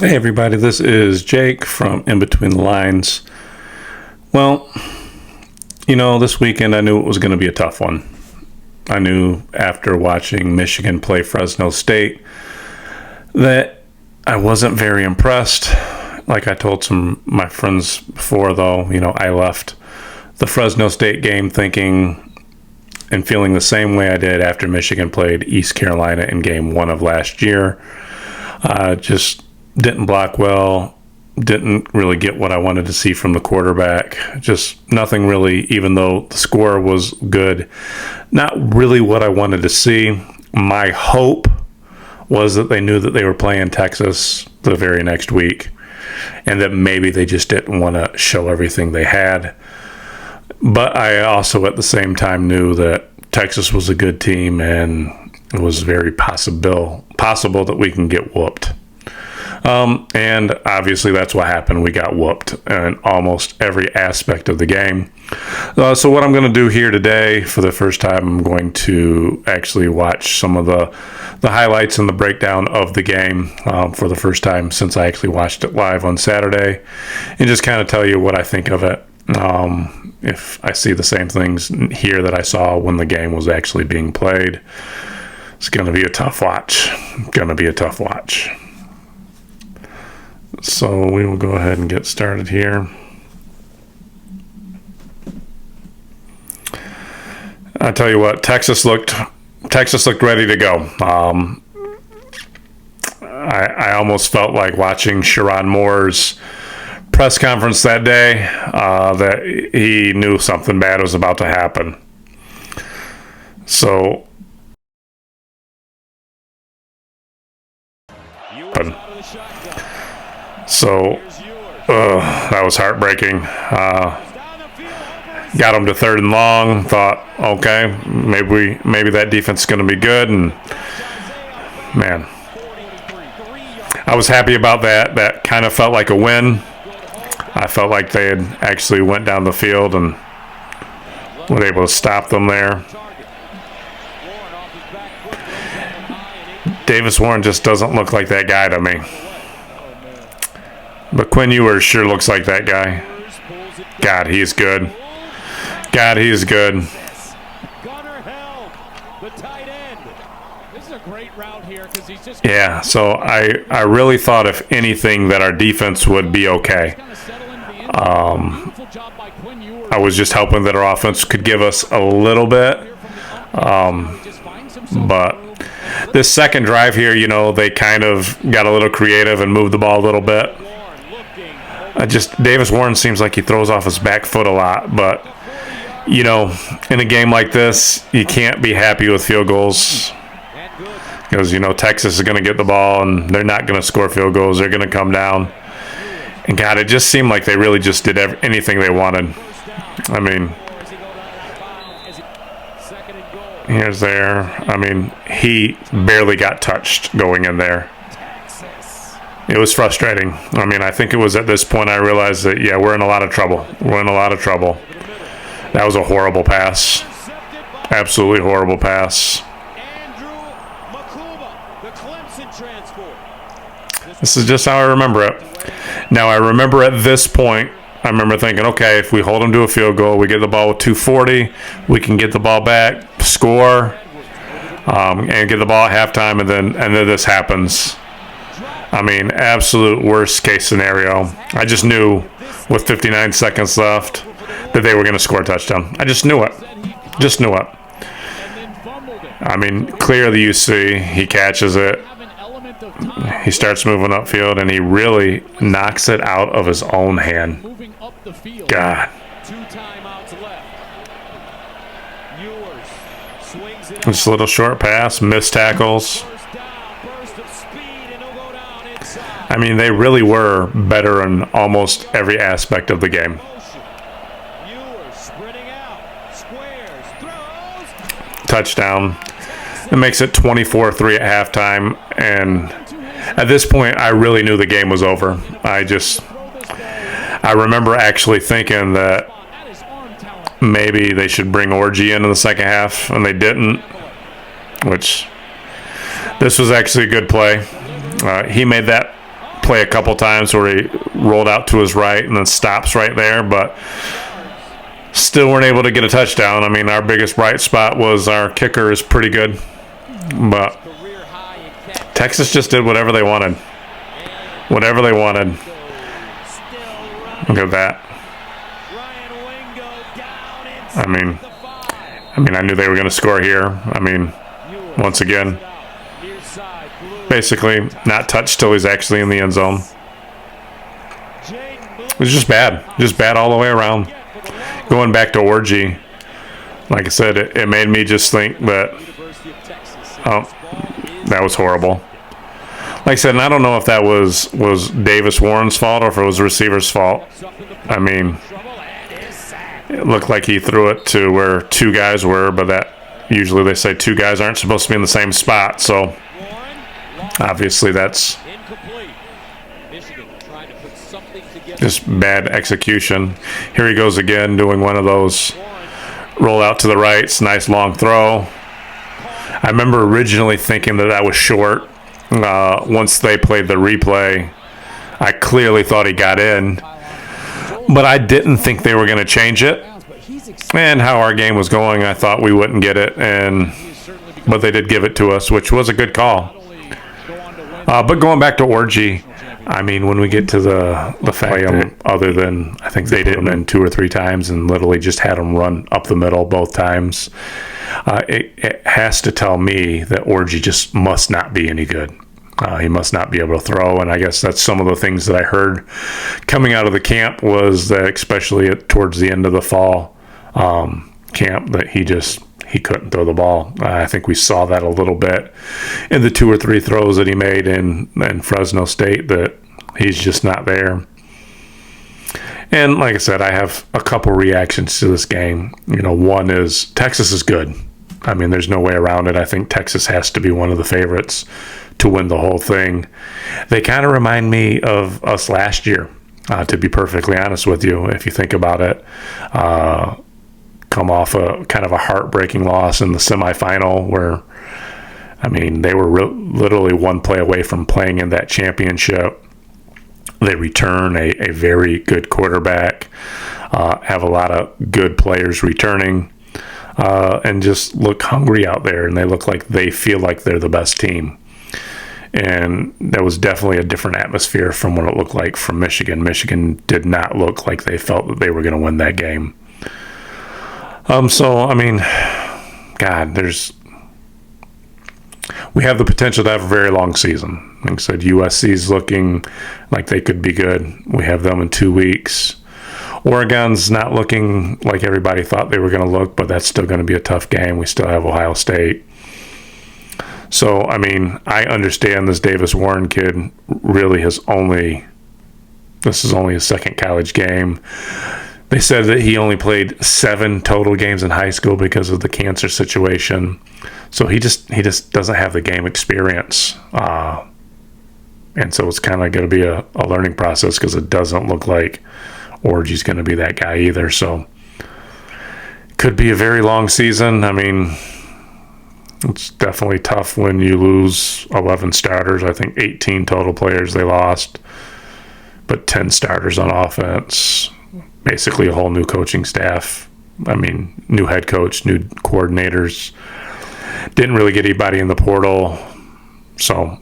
Hey everybody, this is Jake from In Between the Lines. Well, this weekend I knew it was going to be a tough one. I knew after watching Michigan play Fresno State that I wasn't very impressed. Like I told some of my friends before, though, I left the Fresno State game thinking and feeling the same way I did after Michigan played East Carolina in game 1 of last year. Just didn't block well, didn't really get what I wanted to see from the quarterback. Just nothing really, even though the score was good, not really what I wanted to see. My hope was that they knew that they were playing Texas the very next week and that maybe they just didn't want to show everything they had. But I also at the same time knew that Texas was a good team and it was very possible that we can get whooped. And obviously that's what happened. We got whooped in almost every aspect of the game. So what I'm going to do here today, for the first time, I'm going to actually watch some of the highlights and the breakdown of the game for the first time since I actually watched it live on Saturday, and just kind of tell you what I think of it. If I see the same things here that I saw when the game was actually being played. It's going to be a tough watch. So we will go ahead and get started here. I tell you what, Texas looked ready to go. I almost felt like watching Sherrone Moore's press conference that day, that he knew something bad was about to happen. So that was heartbreaking. Got him to 3rd and long. Thought, okay, maybe that defense is going to be good. And man, I was happy about that. That kind of felt like a win. I felt like they had actually went down the field and were able to stop them there. Davis Warren just doesn't look like that guy to me. But Quinn Ewers sure looks like that guy. God, he's good. Yeah, so I really thought, if anything, that our defense would be okay. I was just hoping that our offense could give us a little bit. But this second drive here, they kind of got a little creative and moved the ball a little bit. Davis Warren seems like he throws off his back foot a lot, but in a game like this, you can't be happy with field goals because Texas is going to get the ball and they're not going to score field goals. They're going to come down, and God, it just seemed like they really just did anything they wanted. I mean, here's there. I mean, he barely got touched going in there. It was frustrating. I mean, I think it was at this point I realized that, we're in a lot of trouble. That was a horrible pass. Absolutely horrible pass. This is just how I remember it. Now, I remember at this point, I remember thinking, okay, if we hold them to a field goal, we get the ball with 2:40, we can get the ball back, score, and get the ball at halftime, and then this happens. I mean, absolute worst case scenario. I just knew with 59 seconds left that they were going to score a touchdown. I just knew it. I mean, clearly you see he catches it. He starts moving upfield, and he really knocks it out of his own hand. God. Just a little short pass, missed tackles. I mean, they really were better in almost every aspect of the game. Touchdown. It makes it 24-3 at halftime, and at this point, I really knew the game was over. I remember actually thinking that maybe they should bring Orgy in the second half, and they didn't, which this was actually a good play. He made that play a couple times where he rolled out to his right and then stops right there, but still weren't able to get a touchdown. I mean, our biggest bright spot was our kicker is pretty good, but Texas just did whatever they wanted. Whatever they wanted. Look at that. I mean, I knew they were going to score here. I mean, once again, basically not touched till he's actually in the end zone. It was just bad all the way around. Going back to Orgy, like I said, it made me just think that, that was horrible. Like I said, and I don't know if that was Davis Warren's fault or if it was the receiver's fault. I mean, it looked like he threw it to where two guys were, but that usually they say two guys aren't supposed to be in the same spot. So obviously that's just bad execution. Here he goes again doing one of those roll out to the right. It's a nice long throw. I remember originally thinking that was short. Once they played the replay, I clearly thought he got in, but I didn't think they were going to change it. And how our game was going, I thought we wouldn't get it, but they did give it to us, which was a good call. But going back to Orgy, I mean, when we get to the fact that other than I think they did him in 2 or 3 times and literally just had him run up the middle both times, it has to tell me that Orgy just must not be any good. He must not be able to throw, and I guess that's some of the things that I heard coming out of the camp was that, especially towards the end of the fall camp, that he couldn't throw the ball. I think we saw that a little bit in the 2 or 3 throws that he made in Fresno State, that he's just not there. And like I said, I have a couple reactions to this game. One is Texas is good. I mean, there's no way around it. I think Texas has to be one of the favorites to win the whole thing. They kind of remind me of us last year, to be perfectly honest with you, if you think about it. Come off a kind of a heartbreaking loss in the semifinal where, I mean, they were literally one play away from playing in that championship. They return a very good quarterback, have a lot of good players returning, and just look hungry out there, and they look like they feel like they're the best team. And there was definitely a different atmosphere from what it looked like from Michigan. Michigan did not look like they felt that they were going to win that game. So, I mean, God, we have the potential to have a very long season. Like I said, USC's looking like they could be good. We have them in 2 weeks. Oregon's not looking like everybody thought they were going to look, but that's still going to be a tough game. We still have Ohio State. So, I mean, I understand this Davis Warren kid really this is only his second college game. They said that he only played 7 total games in high school because of the cancer situation. So he just doesn't have the game experience. And so it's kind of going to be a learning process because it doesn't look like Orgy's going to be that guy either. So could be a very long season. I mean, it's definitely tough when you lose 11 starters. I think 18 total players they lost, but 10 starters on offense. Basically a whole new coaching staff. I mean, new head coach, new coordinators. Didn't really get anybody in the portal. So,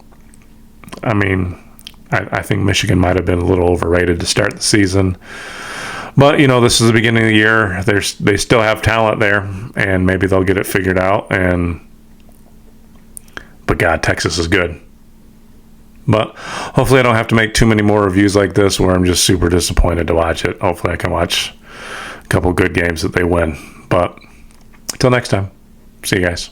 I mean, I think Michigan might have been a little overrated to start the season. But, this is the beginning of the year. They still have talent there, and maybe they'll get it figured out. But God, Texas is good. But hopefully I don't have to make too many more reviews like this where I'm just super disappointed to watch it. Hopefully I can watch a couple good games that they win. But until next time, see you guys.